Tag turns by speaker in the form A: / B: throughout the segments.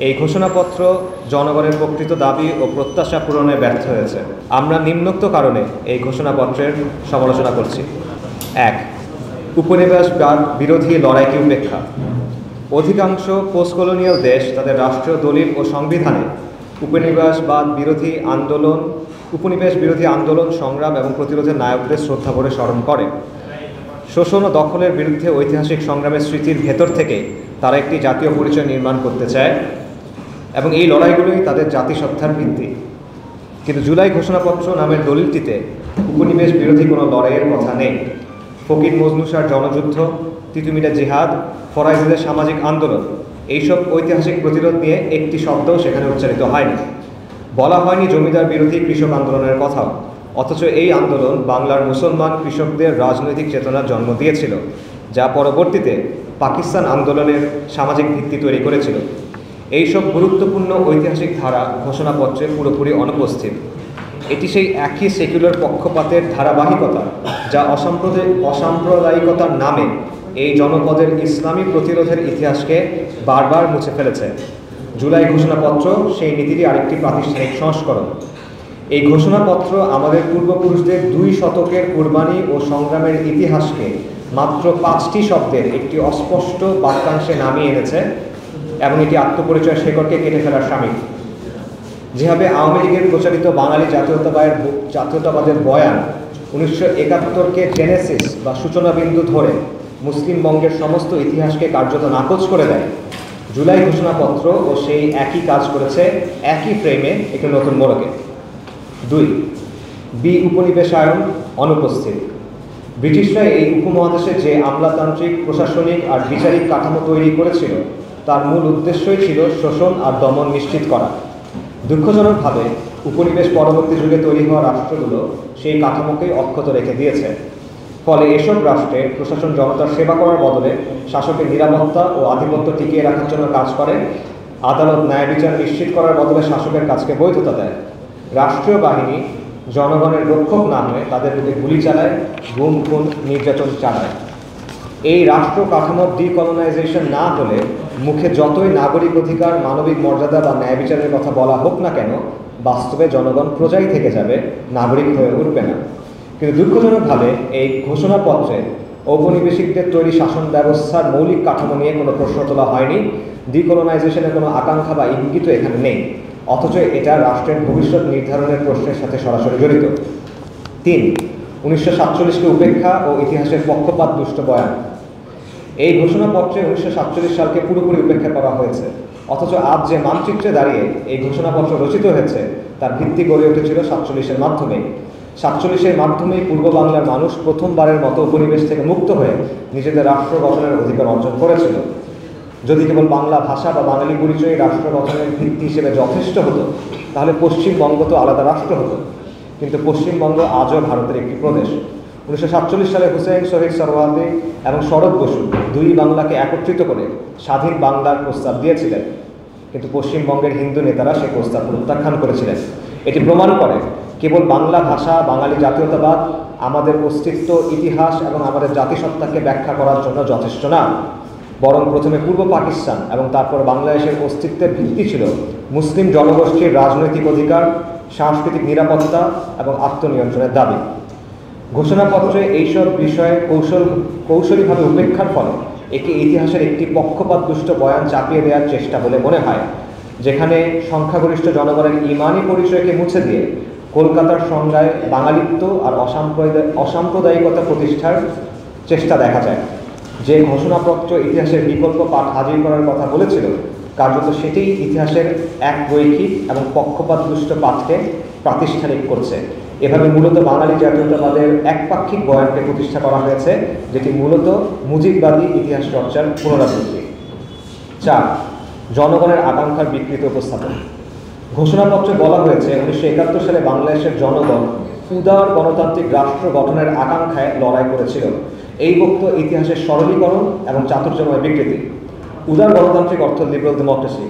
A: এই ঘোষণাপত্র জনগণের প্রকৃত দাবি ও প্রত্যাশা পূরণে ব্যর্থ হয়েছে। আমরা নিম্নোক্ত কারণে এই ঘোষণাপত্রের সমালোচনা করছি। ১. উপনিবেশবাদ বিরোধী লড়াইকে উপেক্ষা। অধিকাংশ পোস্ট কলোনিয়াল দেশ তাদের রাষ্ট্রীয় দলিল ও সংবিধানে উপনিবেশ বিরোধী আন্দোলন, সংগ্রাম এবং প্রতিরোধের নায়কদের শ্রদ্ধা ভরে স্মরণ করে। শোষণ ও দখলের বিরুদ্ধে ঐতিহাসিক সংগ্রামের স্মৃতির ভেতর থেকে তারা একটি জাতীয় পরিচয় নির্মাণ করতে চায় এবং এই লড়াইগুলোই তাদের জাতিসত্তার ভিত্তি। কিন্তু জুলাই ঘোষণাপত্র নামের দলিলটিতে উপনিবেশ বিরোধী কোনো লড়াইয়ের কথা নেই। ফকির মজনুসার জনযুদ্ধ, তিতুমিরের জিহাদ, ফরাইজিদের সামাজিক আন্দোলন, এইসব ঐতিহাসিক প্রতিরোধ নিয়ে একটি শব্দও সেখানে উচ্চারিত হয়নি। বলা হয়নি জমিদার বিরোধী কৃষক আন্দোলনের কথাও। অথচ এই আন্দোলন বাংলার মুসলমান কৃষকদের রাজনৈতিক চেতনার জন্ম দিয়েছিল, যা পরবর্তীতে পাকিস্তান আন্দোলনের সামাজিক ভিত্তি তৈরি করেছিল। এইসব গুরুত্বপূর্ণ ঐতিহাসিক ধারা ঘোষণাপত্রে পুরোপুরি অনুপস্থিত। এটি সেই একই সেকুলার পক্ষপাতের ধারাবাহিকতা যা অসাম্প্রদায়িকতার নামে এই জনপদের ইসলামী প্রতিরোধের ইতিহাসকে বারবার মুছে ফেলেছে। জুলাই ঘোষণাপত্র সেই নীতিরই আরেকটি প্রাতিষ্ঠানিক সংস্করণ। এই ঘোষণাপত্র আমাদের পূর্বপুরুষদের 2 শতকের কুরবানি ও সংগ্রামের ইতিহাসকে মাত্র 5টি শব্দের একটি অস্পষ্ট বাক্যাংশে নামিয়ে এনেছে এবং এটি আত্মপরিচয় শেকড়কে কেটে ফেলার শামিল। যেভাবে আওয়ামী লীগের প্রচারিত বাঙালি জাতীয়তাবাদের বয়ান 1971কে জেনেসিস বা সূচনাবিন্দু ধরে মুসলিমবঙ্গের সমস্ত ইতিহাসকে কার্যত নাকচ করে দেয়, জুলাই ঘোষণাপত্র ও সেই একই কাজ করেছে একই ফ্রেমে একটি নতুন মোড়কে। 2. উপনিবেশায়ন অনুপস্থিত। ব্রিটিশরা এই উপমহাদেশে যে আমলাতান্ত্রিক, প্রশাসনিক আর বিচারিক কাঠামো তৈরি করেছিল তার মূল উদ্দেশ্যই ছিল শোষণ আর দমন নিশ্চিত করা। দুঃখজনকভাবে উপনিবেশ পরবর্তী যুগে তৈরি হওয়া রাষ্ট্রগুলো সেই কাঠামোকেই অক্ষত রেখে দিয়েছে। ফলে এসব রাষ্ট্রে প্রশাসন জনতার সেবা করার বদলে শাসকের নিরাপত্তা ও আধিপত্য টিকিয়ে রাখার জন্য কাজ করে, আদালত ন্যায় বিচার নিশ্চিত করার বদলে শাসকের কাজকে বৈধতা দেয়। রাষ্ট্রীয় বাহিনী জনগণের রক্ষক না হয়ে তাদের প্রতি গুলি চালায়, গুম খুন নির্যাতন চালায়। এই রাষ্ট্র কাঠামোর ডিকলোনাইজেশন না হলে মুখে যতই নাগরিক অধিকার, মানবিক মর্যাদা বা ন্যায় বিচারের কথা বলা হোক না কেন, বাস্তবে জনগণ প্রজাই থেকে যাবে, নাগরিক হয়ে উঠবে না। কিন্তু দুঃখজনকভাবে এই ঘোষণাপত্রে ঔপনিবেশিকদের তৈরি শাসন ব্যবস্থার মৌলিক কাঠামো নিয়ে কোনো প্রশ্ন তোলা হয়নি। ডিকলোনাইজেশনের কোনো আকাঙ্ক্ষা বা ইঙ্গিতও এখানে নেই, অথচ এটা রাষ্ট্রের ভবিষ্যৎ নির্ধারণের প্রশ্নের সাথে সরাসরি জড়িত। 3. 1947কে উপেক্ষা ও ইতিহাসের পক্ষপাত দুষ্ট বয়ান। এই ঘোষণাপত্রে 1947 সালকে পুরোপুরি উপেক্ষা করা হয়েছে, অথচ আজ যে মানচিত্রে দাঁড়িয়ে এই ঘোষণাপত্র রচিত হয়েছে তার ভিত্তি গড়ে উঠেছিল 47-এর মাধ্যমে। 47-এর মাধ্যমেই পূর্ব বাংলার মানুষ প্রথমবারের মতো উপনিবেশ থেকে মুক্ত হয়ে নিজেদের রাষ্ট্র গঠনের অধিকার অর্জন করেছিল। যদি কেবল বাংলা ভাষা বা বাঙালি পরিচয় রাষ্ট্র গঠনের ভিত্তি হিসেবে যথেষ্ট হতো, তাহলে পশ্চিমবঙ্গ তো আলাদা রাষ্ট্র হতো। কিন্তু পশ্চিমবঙ্গ আজও ভারতের একটি প্রদেশ। 1947 সালে হুসেইন শহীদ সরওয়ার্দী এবং শরৎ বসু 2 বাংলাকে একত্রিত করে স্বাধীন বাংলার প্রস্তাব দিয়েছিলেন, কিন্তু পশ্চিমবঙ্গের হিন্দু নেতারা সেই প্রস্তাব প্রত্যাখ্যান করেছিলেন। এটি প্রমাণ করে কেবল বাংলা ভাষা, বাঙালি জাতীয়তাবাদ আমাদের অস্তিত্ব, ইতিহাস এবং আমাদের জাতিসত্তাকে ব্যাখ্যা করার জন্য যথেষ্ট না, বরং প্রথমে পূর্ব পাকিস্তান এবং তারপর বাংলাদেশের অস্তিত্বের ভিত্তি ছিল মুসলিম জনগোষ্ঠীর রাজনৈতিক অধিকার, সাংস্কৃতিক নিরাপত্তা এবং আত্মনিয়ন্ত্রণের দাবি। ঘোষণাপত্রে এইসব বিষয়ে কৌশলীভাবে উপেক্ষার ফলে একে ইতিহাসের একটি পক্ষপাত দুষ্ট বয়ান চাপিয়ে দেওয়ার চেষ্টা বলে মনে হয়, যেখানে সংখ্যাগরিষ্ঠ জনগণের ইমানি পরিচয়কে মুছে দিয়ে কলকাতার সংজ্ঞায় বাঙালিত্ব আর অসাম্প্রদায়িকতা প্রতিষ্ঠার চেষ্টা দেখা যায়। যে ঘোষণাপত্র ইতিহাসের বিকল্প পাঠ হাজির করার কথা বলেছিল, কার্যত সেটি ইতিহাসের এক রৈখিক এবং পক্ষপাত দুষ্ট পাঠকে প্রাতিষ্ঠানিক করছে। এভাবে মূলত বাঙালি জাতীয়তাবাদের একপাক্ষিক বয়ানকে প্রতিষ্ঠা করা হয়েছে, যেটি মূলত মুজিববাদী ইতিহাস চর্চার পুনরাবৃত্তি। 4. জনগণের আকাঙ্ক্ষার বিকৃত উপস্থাপন। ঘোষণাপত্রে বলা হয়েছে 1971 সালে বাংলাদেশের জনগণ উদার গণতান্ত্রিক রাষ্ট্র গঠনের আকাঙ্ক্ষায় লড়াই করেছিল। এই বক্তব্য ইতিহাসের সরলীকরণ এবং চাতুর্যময় বিকৃতি। উদার গণতান্ত্রিক অর্থ লিবারেল ডেমোক্রেসি।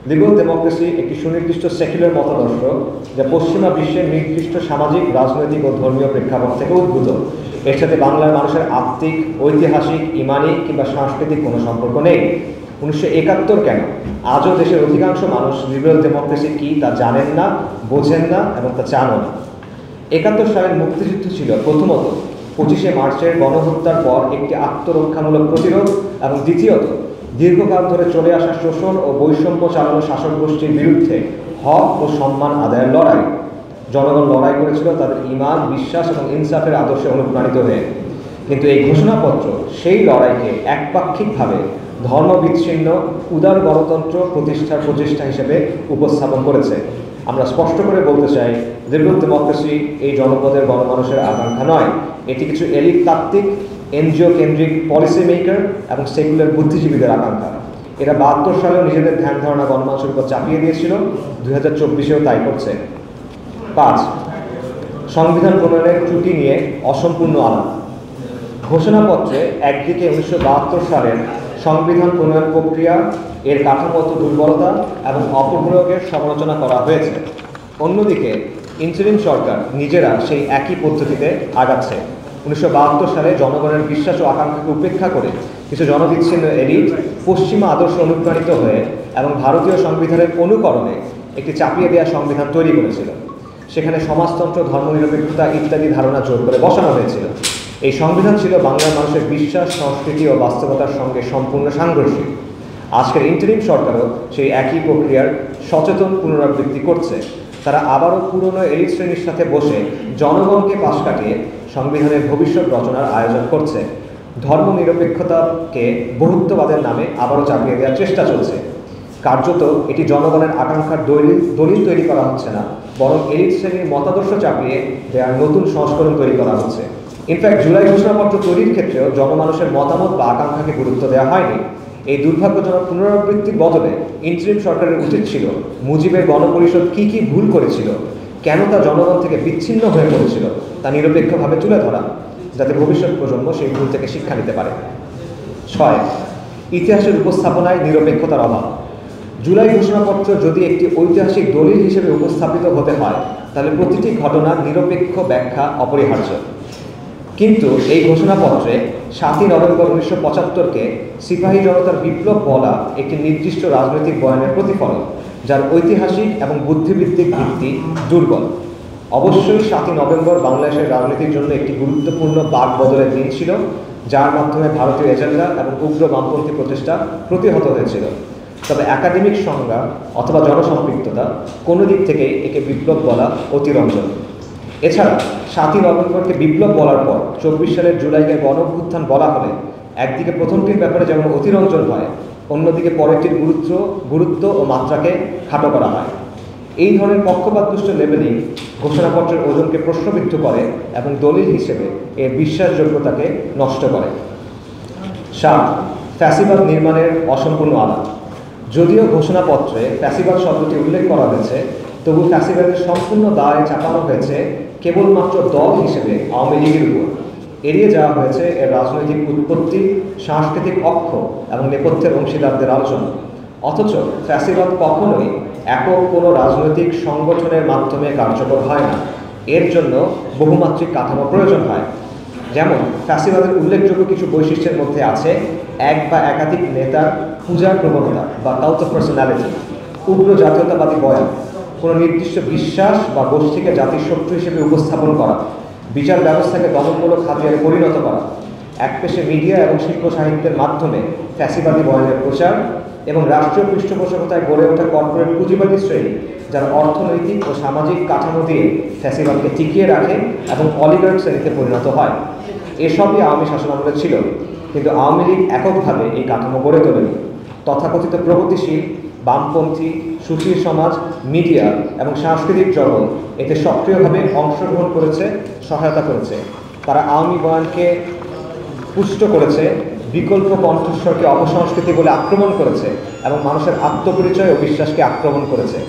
A: লিবারেল ডেমোক্রেসি একটি সুনির্দিষ্ট সেকুলার মতাদর্শ যা পশ্চিমা বিশ্বের নির্দিষ্ট সামাজিক, রাজনৈতিক ও ধর্মীয় প্রেক্ষাপট থেকে উদ্ভূত। এর সাথে বাংলার মানুষের আত্মিক, ঐতিহাসিক, ইমানি কিংবা সাংস্কৃতিক কোনো সম্পর্ক নেই। 1971 কেন, আজও দেশের অধিকাংশ মানুষ লিবারেল ডেমোক্রেসি কি তা জানেন না, বোঝেন না এবং তা চানও না। ৭১ সালের মুক্তিযুদ্ধ ছিল প্রথমত ২৫শে মার্চের গণহত্যার পর একটি আত্মরক্ষামূলক প্রতিরোধ, এবং দ্বিতীয়ত দীর্ঘকাল ধরে চলে আসা শোষণ ও বৈষম্য চালানো শাসক গোষ্ঠীর বিরুদ্ধে হক ও সম্মান আদায়ের লড়াই। জনগণ লড়াই করেছিল তাদের ঈমান, বিশ্বাস এবং ইনসাফের আদর্শে অনুপ্রাণিত হয়ে। কিন্তু এই ঘোষণাপত্র সেই লড়াইকে একপাক্ষিকভাবে ধর্মবিচ্ছিন্ন উদার গণতন্ত্র প্রতিষ্ঠার প্রচেষ্টা হিসেবে উপস্থাপন করেছে। আমরা স্পষ্ট করে বলতে চাই, লিবারেল ডেমোক্রেসি এই জনপদের গণমানুষের আকাঙ্ক্ষা নয়, এটি কিছু এলিট তাত্ত্বিক, এনজিও কেন্দ্রিক পলিসি মেকার এবং সেকুলার বুদ্ধিজীবীদের আকাঙ্ক্ষা। এরা ৭২ সালেও নিজেদের ধ্যান ধারণা গণমানুষের উপর চাপিয়ে দিয়েছিল, ২০২৪-এও তাই করছে। ৫. সংবিধান প্রণয়নের ত্রুটি নিয়ে অসম্পূর্ণ আলাপ। ঘোষণাপত্রে একদিকে ১৯৭২ সালের সংবিধান প্রণয়ন প্রক্রিয়া, এর কাঠামোগত দুর্বলতা এবং অপপ্রয়োগের সমালোচনা করা হয়েছে। অন্যদিকে ইন্টারিম সরকার নিজেরা সেই একই পদ্ধতিতে আগাচ্ছে। ১৯৭২ সালে জনগণের বিশ্বাস ও আকাঙ্ক্ষাকে উপেক্ষা করে কিছু জনবিচ্ছিন্ন এলিট পশ্চিমা আদর্শ অনুপ্রাণিত হয়ে এবং ভারতীয় সংবিধানের অনুকরণে একটি চাপিয়ে দেওয়া সংবিধান তৈরি করেছিল। সেখানে সমাজতন্ত্র, ধর্মনিরপেক্ষতা ইত্যাদি ধারণা জোর করে বসানো হয়েছিল। এই সংবিধান ছিল বাংলার মানুষের বিশ্বাস, সংস্কৃতি ও বাস্তবতার সঙ্গে সম্পূর্ণ সাংঘর্ষিক। আজকের ইন্টারিম সরকারও সেই একই প্রক্রিয়ার সচেতন পুনরাবৃত্তি করছে। তারা আবারও পুরনো এলিট শ্রেণীর সাথে বসে জনগণকে পাশ কাটিয়ে সংবিধানের ভবিষ্যৎ রচনার আয়োজন করছে। ধর্মনিরপেক্ষতাকে বহুত্ববাদের নামে আবারও চাপিয়ে দেওয়ার চেষ্টা চলছে। কার্যত এটি জনগণের আকাঙ্ক্ষার দলিল তৈরি করা হচ্ছে না, বরং এলিট শ্রেণীর মতাদর্শ চাপিয়ে দেওয়ার নতুন সংস্করণ তৈরি করা হচ্ছে। ইনফ্যাক্ট জুলাই ঘোষণাপত্র তৈরির ক্ষেত্রেও জনমানুষের মতামত বা আকাঙ্ক্ষাকে গুরুত্ব দেওয়া হয়নি। এই দুর্ভাগ্যজনক পুনরাবৃত্তির বদলে ইন্টারিম সরকারের উচিত ছিল মুজিবের গণপরিষদ কি কি ভুল করেছিল, কেন তা জনগণ থেকে বিচ্ছিন্ন হয়ে পড়েছিল, তা নিরপেক্ষভাবে তুলে ধরা, যাতে ভবিষ্যৎ প্রজন্ম সেই ভুল থেকে শিক্ষা নিতে পারে। ৬. ইতিহাসের উপস্থাপনায় নিরপেক্ষতার অভাব। জুলাই ঘোষণাপত্র যদি একটি ঐতিহাসিক দলিল হিসেবে উপস্থাপিত হতে হয়, তাহলে প্রতিটি ঘটনার নিরপেক্ষ ব্যাখ্যা অপরিহার্য। কিন্তু এই ঘোষণাপত্রে ৭ই নভেম্বর ১৯৭৫-কে সিপাহী জনতার বিপ্লব বলা একটি নির্দিষ্ট রাজনৈতিক বয়ানের প্রতিফলন, যার ঐতিহাসিক এবং বুদ্ধিভিত্তিক ভিত্তি দুর্বল। অবশ্যই ৭ই নভেম্বর বাংলাদেশের রাজনীতির জন্য একটি গুরুত্বপূর্ণ বাক বদলের দিন ছিল, যার মাধ্যমে ভারতীয় এজেন্ডা এবং উগ্র বামপন্থী প্রচেষ্টা প্রতিহত হয়েছিল। তবে একাডেমিক সংজ্ঞা অথবা জনসম্পৃক্ততা কোনো দিক থেকে একে বিপ্লব বলা অতিরঞ্জন। এছাড়া ৭ই নভেম্বরকে বিপ্লব বলার পর ২৪ সালের জুলাইকে গণঅভ্যুত্থান বলা হলে একদিকে প্রথমটির ব্যাপারে যেমন অতিরঞ্জন হয়, অন্যদিকে পরেরটির গুরুত্ব ও মাত্রাকে খাটো করা হয়। এই ধরনের পক্ষপাতদুষ্ট লেবেলিং ঘোষণাপত্রের ওজনকে প্রশ্নবিদ্ধ করে এবং দলিল হিসেবে এর বিশ্বাসযোগ্যতাকে নষ্ট করে। ৭. ফ্যাসিবাদ নির্মাণের অসম্পূর্ণ আলাপ। যদিও ঘোষণাপত্রে ফ্যাসিবাদ শব্দটি উল্লেখ করা হয়েছে, তবু ফ্যাসিবাদের সম্পূর্ণ দায় চাপানো হয়েছে কেবলমাত্র দল হিসেবে আওয়ামী লীগের উপর। এড়িয়ে যাওয়া হয়েছে এর রাজনৈতিক উৎপত্তি, সাংস্কৃতিক অক্ষ এবং নেপথ্যের অংশীদারদের আলোচনা। অথচ ফ্যাসিবাদ কখনোই একক কোনো রাজনৈতিক সংগঠনের মাধ্যমে কার্যকর হয় না, এর জন্য বহুমাত্রিক কাঠামো প্রয়োজন হয়। যেমন ফ্যাসিবাদের উল্লেখযোগ্য কিছু বৈশিষ্ট্যের মধ্যে আছে এক বা একাধিক নেতার পূজার প্রবণতা বা কাল্ট অফ পার্সোনালিটি, উগ্র জাতীয়তাবাদী বয়ান, কোনো নির্দিষ্ট বিশ্বাস বা গোষ্ঠীকে জাতির শত্রু হিসেবে উপস্থাপন করা, বিচার ব্যবস্থাকে দমনমূলক হাতিয়ারে পরিণত করা, একপেশে মিডিয়া এবং শিল্প সাহিত্যের মাধ্যমে ফ্যাসিবাদী বয়ানের প্রচার, এবং রাষ্ট্রীয় পৃষ্ঠপোষকতায় গড়ে ওঠা কর্পোরেট পুঁজিবাদী শ্রেণী, যারা অর্থনৈতিক ও সামাজিক কাঠামো দিয়ে ফ্যাসিবাদকে টিকিয়ে রাখে এবং অলিগার্ক শ্রেণীতে পরিণত হয়। এসবই আওয়ামী শাসনামলে ছিল, কিন্তু আওয়ামী লীগ এককভাবে এই কাঠামো গড়ে তোলেনি। তথাকথিত প্রগতিশীল, বামপন্থী, সুশীল সমাজ, মিডিয়া এবং সাংস্কৃতিক জগৎ এতে সক্রিয়ভাবে অংশগ্রহণ করেছে, সহায়তা করেছে। তারা আওয়ামী বয়ানকে পুষ্ট করেছে, বিকল্প কণ্ঠস্বরকে অপসংস্কৃতি বলে আক্রমণ করেছে এবং মানুষের আত্মপরিচয় ও বিশ্বাসকে আক্রমণ করেছে।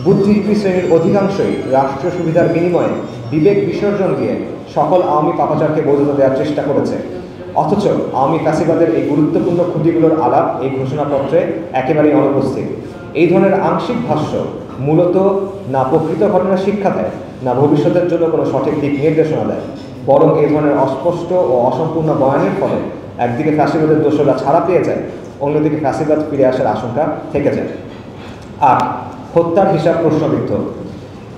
A: বুদ্ধিজীবী শ্রেণীর অধিকাংশই রাষ্ট্রীয় সুবিধার বিনিময়ে বিবেক বিসর্জন দিয়ে সকল আওয়ামী পাপাচারকে বৈধতা দেওয়ার চেষ্টা করেছে। অথচ আওয়ামী ফ্যাসিবাদের এই গুরুত্বপূর্ণ খুঁটিগুলোর আলাপ এই ঘোষণাপত্রে একেবারেই অনুপস্থিত। এই ধরনের আংশিক ভাষ্য মূলত না প্রকৃত ঘটনার শিক্ষা দেয়, না ভবিষ্যতের জন্য কোনো সঠিক দিক নির্দেশনা দেয়, বরং এই ধরনের অস্পষ্ট ও অসম্পূর্ণ বয়ানের ফলে একদিকে ফ্যাসিবাদের দোষরা ছাড়া পেয়ে যায়, অন্যদিকে ফ্যাসিবাদ ফিরে আসার আশঙ্কা থেকে যায়। আর হত্যার হিসাব প্রশ্নবিদ্ধ।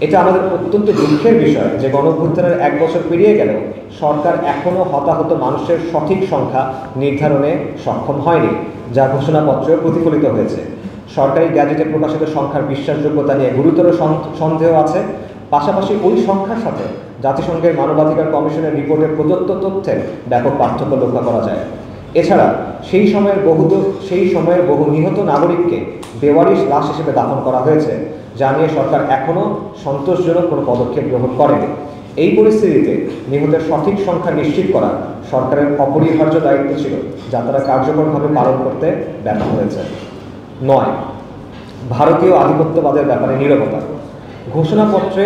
A: এটা আমাদের অত্যন্ত দুঃখের বিষয় যে গণঅভ্যুত্থানের 1 বছর পেরিয়ে গেলেও সরকার এখনও হতাহত মানুষের সঠিক সংখ্যা নির্ধারণে সক্ষম হয়নি, যা ঘোষণাপত্রে প্রতিফলিত হয়েছে। সরকারি গ্যাজেটে প্রকাশিত সংখ্যার বিশ্বাসযোগ্যতা নিয়ে গুরুতর সন্দেহ আছে। পাশাপাশি ওই সংখ্যার সাথে জাতিসংঘের মানবাধিকার কমিশনের রিপোর্টের প্রদত্ত তথ্যের ব্যাপক পার্থক্য লক্ষ্য করা যায়। এছাড়া সেই সময়ের বহু নিহত নাগরিককে বেওয়ারিশ লাশ হিসেবে দাফন করা হয়েছে, যা নিয়ে সরকার এখনও সন্তোষজনক কোনো পদক্ষেপ গ্রহণ করেনি। এই পরিস্থিতিতে নিহতের সঠিক সংখ্যা নিশ্চিত করা সরকারের অপরিহার্য দায়িত্ব ছিল, যা তারা কার্যকরভাবে পালন করতে ব্যর্থ হয়েছে। 9, ভারতীয় আধিপত্যবাদের ব্যাপারে নীরবতা। ঘোষণাপত্রে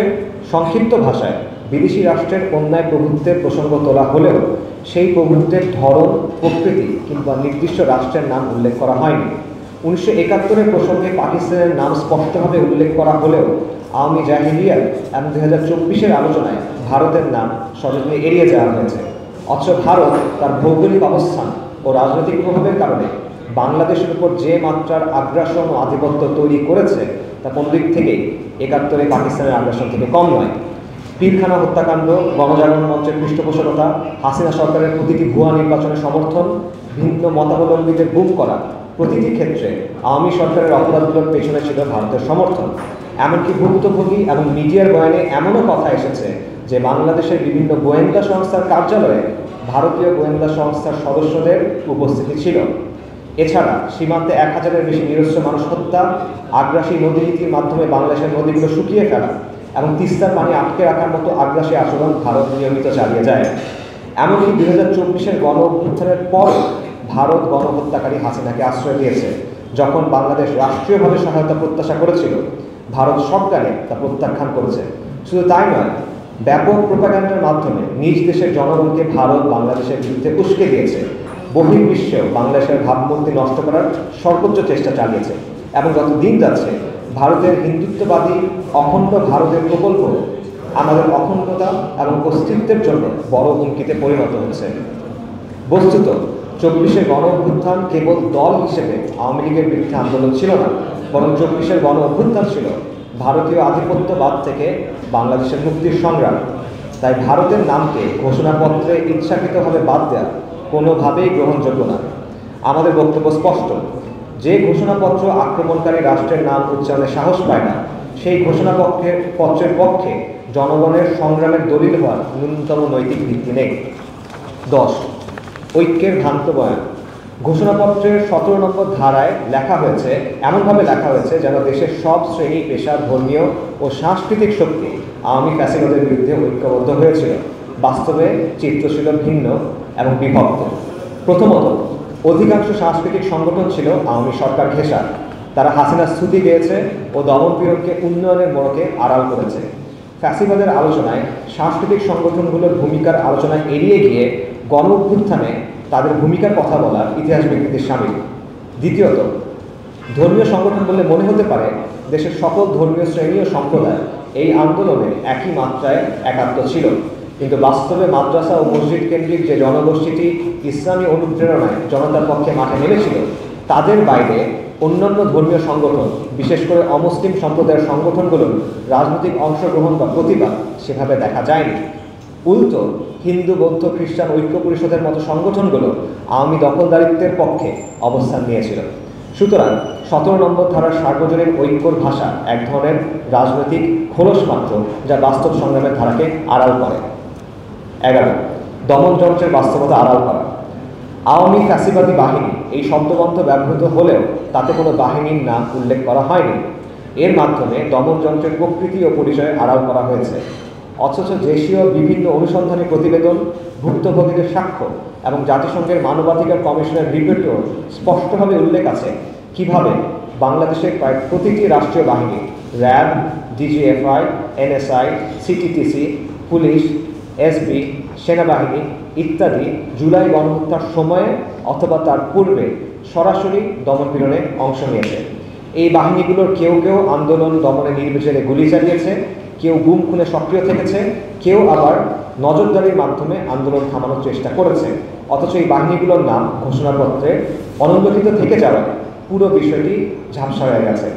A: সংক্ষিপ্ত ভাষায় বিদেশি রাষ্ট্রের অন্যায় প্রভুত্বের প্রসঙ্গ তোলা হলেও সেই প্রভুত্বের ধরন, প্রকৃতি কিংবা নির্দিষ্ট রাষ্ট্রের নাম উল্লেখ করা হয়নি। 1971-এর প্রসঙ্গে পাকিস্তানের নাম স্পষ্টভাবে উল্লেখ করা হলেও আওয়ামী জাহিলিয়াত এবং 2024-এর আলোচনায় ভারতের নাম সযত্নে এড়িয়ে যাওয়া হয়েছে। অথচ ভারত তার ভৌগোলিক অবস্থান ও রাজনৈতিক প্রভাবের কারণে বাংলাদেশের উপর যে মাত্রার আগ্রাসন ও আধিপত্য তৈরি করেছে তা কোন দিক থেকেই 71-এ পাকিস্তানের আগ্রাসন থেকে কম নয়। পীরখানা হত্যাকাণ্ড, গণজাগরণ মঞ্চের পৃষ্ঠপোষকতা, হাসিনা সরকারের প্রতিটি ভুয়া নির্বাচনের সমর্থন, ভিন্ন মতাবলম্বীদের গুম করা, প্রতিটি ক্ষেত্রে আওয়ামী সরকারের অপরাধগুলোর পেছনে ছিল ভারতের সমর্থন। এমনকি ভুক্তভোগী এবং মিডিয়ার বয়ানে এমনও কথা এসেছে যে বাংলাদেশের বিভিন্ন গোয়েন্দা সংস্থার কার্যালয়ে ভারতীয় গোয়েন্দা সংস্থার সদস্যদের উপস্থিতি ছিল। এছাড়া সীমান্তে 1000-এর বেশি নিরস্ত্র মানুষ হত্যা, আগ্রাসী নদীনীতির মাধ্যমে বাংলাদেশের নদীগুলো শুকিয়ে ফেলা এবং তিস্তার পানি আটকে রাখার মতো আগ্রাসী আচরণ ভারত নিয়মিত চালিয়ে যায়। এমনকি 2024-এর গণ অভ্যুত্থানের পরও ভারত গণহত্যাকারী হাসিনাকে আশ্রয় দিয়েছে। যখন বাংলাদেশ রাষ্ট্রীয়ভাবে সহায়তা প্রত্যাশা করেছিল, ভারত সরকারে তা প্রত্যাখ্যান করেছে। শুধু তাই নয়, ব্যাপক প্রোপাগান্ডার মাধ্যমে নিজ দেশের জনগণকে ভারত বাংলাদেশের বিরুদ্ধে উস্কে দিয়েছে। বহির্বিশ্বেও বাংলাদেশের ভাবমূর্তি নষ্ট করার সর্বোচ্চ চেষ্টা চালিয়েছে এবং যত দিন যাচ্ছে ভারতের হিন্দুত্ববাদী অখণ্ড ভারতের প্রকল্প আমাদের অখণ্ডতা এবং অস্তিত্বের জন্য বড় হুমকিতে পরিণত হচ্ছে। বস্তুত 24-এর গণ অভ্যুত্থান কেবল দল হিসেবে আওয়ামী লীগের বিরুদ্ধে আন্দোলন ছিল না, বরং 24-এর গণ অভ্যুত্থান ছিল ভারতীয় আধিপত্যবাদ থেকে বাংলাদেশের মুক্তির সংগ্রাম। তাই ভারতের নামকে ঘোষণাপত্রে ইচ্ছাকৃতভাবে বাদ দেওয়া কোনোভাবেই গ্রহণযোগ্য না। আমাদের বক্তব্য স্পষ্ট, যে ঘোষণাপত্র আক্রমণকারী রাষ্ট্রের নাম উচ্চারণের সাহস পায় না, সেই ঘোষণাপত্রের পক্ষে জনগণের সংগ্রামের দলিল হওয়ার ন্যূনতম নৈতিক ভিত্তি নেই। 10, ঐক্যের ভ্রান্ত বয়ান। ঘোষণাপত্রের 17 নম্বর ধারায় এমনভাবে লেখা হয়েছে যেন দেশের সব শ্রেণী, পেশা, ধর্মীয় ও সাংস্কৃতিক শক্তি আওয়ামী ফ্যাসিবাদের বিরুদ্ধে ঐক্যবদ্ধ হয়েছিল। বাস্তবে চিত্র ছিল ভিন্ন এবং বিভক্ত। প্রথমত, অধিকাংশ সাংস্কৃতিক সংগঠন ছিল আওয়ামী সরকার ঘেঁষা। তারা হাসিনার স্তুতি গেয়েছে ও দমনপীড়নকে উন্নয়নের মোড়কে আড়াল করেছে। ফ্যাসিবাদের আলোচনায় সাংস্কৃতিক সংগঠনগুলোর ভূমিকার আলোচনা এড়িয়ে গিয়ে গণ অভ্যুত্থানে তাদের ভূমিকার কথা বলার ইতিহাস বিকৃতির সামিল। দ্বিতীয়ত, ধর্মীয় সংগঠন বললে মনে হতে পারে দেশের সকল ধর্মীয় শ্রেণী ও সম্প্রদায় এই আন্দোলনে একই মাত্রায় একাত্ম ছিল, কিন্তু বাস্তবে মাদ্রাসা ও মসজিদ কেন্দ্রিক যে জনগোষ্ঠীটি ইসলামী অনুপ্রেরণায় জনতার পক্ষে মাঠে নেমেছিল, তাদের বাইরে অন্যান্য ধর্মীয় সংগঠন, বিশেষ করে অমুসলিম সম্প্রদায়ের সংগঠনগুলোর রাজনৈতিক অংশগ্রহণ বা প্রতিবাদ সেভাবে দেখা যায়নি। উল্টো হিন্দু, বৌদ্ধ, খ্রিস্টান ঐক্য পরিষদের মতো সংগঠনগুলো আওয়ামী দখলদারিত্বের পক্ষে অবস্থান নিয়েছিল। সুতরাং 17 নম্বর ধারার সার্বজনীন ঐক্যর ভাষা এক ধরনের রাজনৈতিক খোলস মাত্র, যা বাস্তব সংগ্রামের ধারাকে আড়াল করে। 11, দমনযন্ত্রের বাস্তবতা আড়াল করা। আওয়ামী ফ্যাসিবাদী বাহিনী এই শব্দবন্ধ ব্যবহৃত হলেও তাতে কোনো বাহিনীর নাম উল্লেখ করা হয়নি। এর মাধ্যমে দমনযন্ত্রের প্রকৃতি ও পরিচয় আড়াল করা হয়েছে। অথচ দেশীয় বিভিন্ন অনুসন্ধানী প্রতিবেদন, ভুক্তভোগীদের সাক্ষ্য এবং জাতিসংঘের মানবাধিকার কমিশনের রিপোর্টেও স্পষ্টভাবে উল্লেখ আছে কিভাবে বাংলাদেশের প্রায় প্রতিটি রাষ্ট্রীয় বাহিনী, RAB, DGFI, NSI, CTTC, police, SB, সেনাবাহিনী ইত্যাদি জুলাই গণহত্যার সময়ে অথবা তার পূর্বে সরাসরি দমনপীড়নে অংশ নিয়েছে। এই বাহিনীগুলোর কেউ কেউ আন্দোলন দমনে নির্বিচারে গুলি চালিয়েছে, কেউ গুম খুনে সক্রিয় থেকেছে, কেউ আবার নজরদারির মাধ্যমে আন্দোলন থামানোর চেষ্টা করেছে। অথচ এই বাহিনীগুলোর নাম ঘোষণাপত্রে অনুল্লেখিত থেকে যাওয়ায় পুরো বিষয়টি ঝাপসা হয়ে গেছে।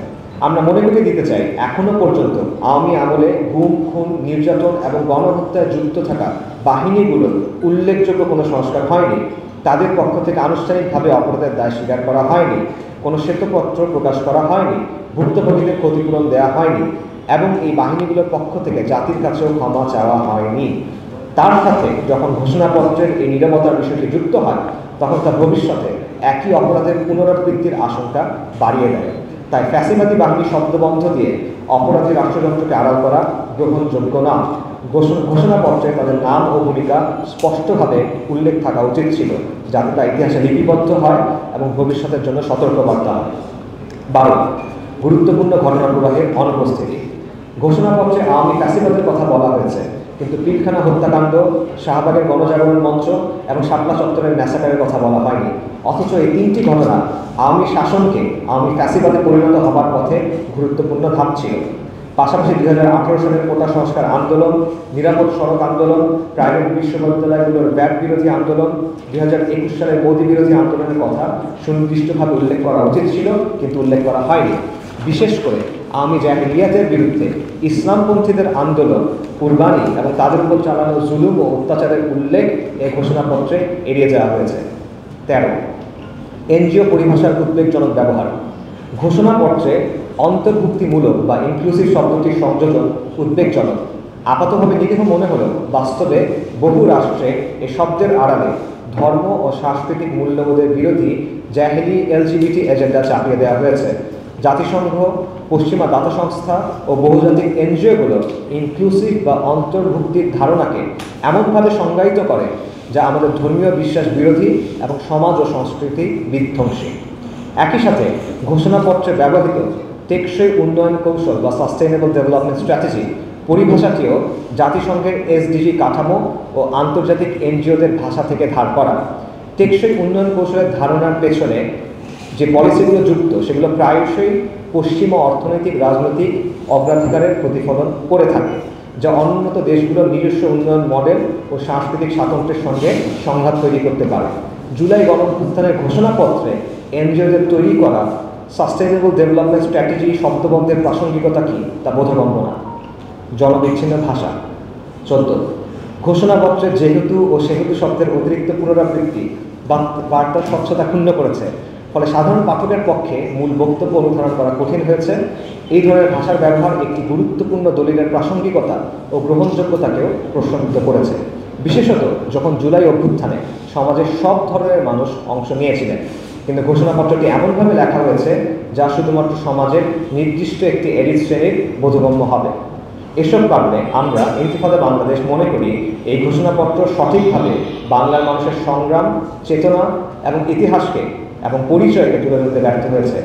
A: আমরা মনে করিয়ে দিতে চাই, এখনো পর্যন্ত আওয়ামী আমলে গুম, খুন, নির্যাতন এবং গণহত্যায় যুক্ত থাকা বাহিনীগুলোর উল্লেখযোগ্য কোনো সংস্কার হয়নি। তাদের পক্ষ থেকে আনুষ্ঠানিকভাবে অপরাধের দায় স্বীকার করা হয়নি, কোনো শ্বেতপত্র প্রকাশ করা হয়নি, ভুক্তভোগীদের ক্ষতিপূরণ দেওয়া হয়নি এবং এই বাহিনীগুলোর পক্ষ থেকে জাতির কাছেও ক্ষমা চাওয়া হয়নি। তার সাথে যখন ঘোষণাপত্রের এই নীরবতার বিষয়টি যুক্ত হয়, তখন তা ভবিষ্যতে একই অপরাধের পুনরাবৃত্তির আশঙ্কা বাড়িয়ে দেয়। তাই ফ্যাসিবাদী বাহিনী শব্দবন্ধ দিয়ে অপরাধী রাষ্ট্রযন্ত্রকে আড়াল করা গ্রহণযোগ্য না। ঘোষণাপত্রে তাদের নাম ও ভূমিকা স্পষ্টভাবে উল্লেখ থাকা উচিত ছিল, যাতে তা ইতিহাসে লিপিবদ্ধ হয় এবং ভবিষ্যতের জন্য সতর্কবার্তা হয়। 12, গুরুত্বপূর্ণ ঘটনা প্রবাহের অনুপস্থিতি। ঘোষণাপত্রে আওয়ামী ফ্যাসিবাদের কথা বলা হয়েছে, কিন্তু পিলখানা হত্যাকাণ্ড, শাহবাগের গণজাগরণ মঞ্চ এবং শাপলা চত্বরের ম্যাসাকারের কথা বলা হয়নি। অথচ এই 3টি ঘটনা আওয়ামী শাসনকে আওয়ামী ফ্যাসিবাদে পরিণত হবার পথে গুরুত্বপূর্ণ ধাপ ছিল। পাশাপাশি 2018 সালের কোটা সংস্কার আন্দোলন, নিরাপদ সড়ক আন্দোলন, প্রাইভেট বিশ্ববিদ্যালয়গুলোর ব্যাট বিরোধী আন্দোলন, 2021 সালের মোদী বিরোধী আন্দোলনের কথা সুনির্দিষ্টভাবে উল্লেখ করা উচিত ছিল, কিন্তু উল্লেখ করা হয়নি। বিশেষ করে আওয়ামী জাহেলিয়াতের বিরুদ্ধে ইসলামপন্থীদের আন্দোলন, কুরবানি এবং তাদের উপর চালানো জুলুম ও অত্যাচারের উল্লেখ এই ঘোষণাপত্রে এড়িয়ে যাওয়া হয়েছে। 13, এনজিও পরিভাষার উদ্বেগজনক ব্যবহার। ঘোষণাপত্রে অন্তর্ভুক্তিমূলক বা ইনক্লুসিভ শব্দটির সংযোজন উদ্বেগজনক। আপাতভাবে নিরীহ মনে হলেও বাস্তবে বহু রাষ্ট্রে এ শব্দের আড়ালে ধর্ম ও সাংস্কৃতিক মূল্যবোধের বিরোধী জাহেলি এলজিবিটি এজেন্ডা চাপিয়ে দেওয়া হয়েছে। জাতিসংঘ, পশ্চিমা দাতা সংস্থা ও বহুজাতিক এনজিওগুলো ইনক্লুসিভ বা অন্তর্ভুক্তির ধারণাকে এমনভাবে সংজ্ঞায়িত করে যা আমাদের ধর্মীয় বিশ্বাস বিরোধী এবং সমাজ ও সংস্কৃতি বিধ্বংসী। একই সাথে ঘোষণাপত্রে ব্যবহৃত টেকসই উন্নয়ন কৌশল বা সাস্টেইনেবল ডেভেলপমেন্ট স্ট্র্যাটেজি পরিভাষাটিও জাতিসংঘের এসডিজি কাঠামো ও আন্তর্জাতিক এনজিওদের ভাষা থেকে ধার করা। টেকসই উন্নয়ন কৌশলের ধারণার পেছনে যে পলিসিগুলো যুক্ত, সেগুলো প্রায়শই পশ্চিমা অর্থনৈতিক রাজনৈতিক অগ্রাধিকারের প্রতিফলন করে থাকে, যা অনুন্নত দেশগুলোর নিজস্ব উন্নয়ন মডেল ও সাংস্কৃতিক স্বাতন্ত্র্যের সঙ্গে সংঘাত তৈরি করতে পারে। জুলাই গণঅভ্যুত্থানের ঘোষণাপত্রে এনজিওদের তৈরি করা সাস্টেইনেবল ডেভেলপমেন্ট স্ট্র্যাটেজি শব্দবন্ধের প্রাসঙ্গিকতা কী তা বোধগম্য না। জনবিচ্ছিন্ন ভাষা। 14, ঘোষণাপত্রে যেহেতু ও সেহেতু শব্দের অতিরিক্ত পুনরাবৃত্তি বার্তার স্বচ্ছতা ক্ষুণ্ণ করেছে, ফলে সাধারণ পাঠকের পক্ষে মূল বক্তব্য অনুধারণ করা কঠিন হয়েছে। এই ধরনের ভাষার ব্যবহার একটি গুরুত্বপূর্ণ দলিলের প্রাসঙ্গিকতা ও গ্রহণযোগ্যতাকেও প্রশ্নবিদ্ধ করেছে, বিশেষত যখন জুলাই অভ্যুত্থানে সমাজের সব ধরনের মানুষ অংশ নিয়েছিলেন, কিন্তু ঘোষণাপত্রটি এমনভাবে লেখা হয়েছে যা শুধুমাত্র সমাজের নির্দিষ্ট একটি এলিট শ্রেণীর বোধগম্য হবে। এসব কারণে আমরা ইন্তিফাদা বাংলাদেশ মনে করি এই ঘোষণাপত্র সঠিকভাবে বাংলার মানুষের সংগ্রাম, চেতনা এবং ইতিহাসকে এবং পরিচয়কে তুলে ধরতে ব্যর্থ হয়েছে।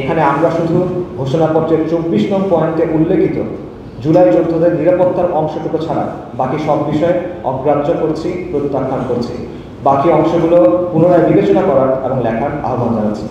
A: এখানে আমরা শুধু ঘোষণাপত্রের 24 নং পয়েন্টে উল্লেখিত জুলাই যোদ্ধাদের নিরাপত্তার অংশটুকু ছাড়া বাকি সব বিষয় অগ্রাহ্য করছি, প্রত্যাখ্যান করছি। বাকি অংশগুলো পুনরায় বিবেচনা করার এবং লেখার আহ্বান জানাচ্ছি।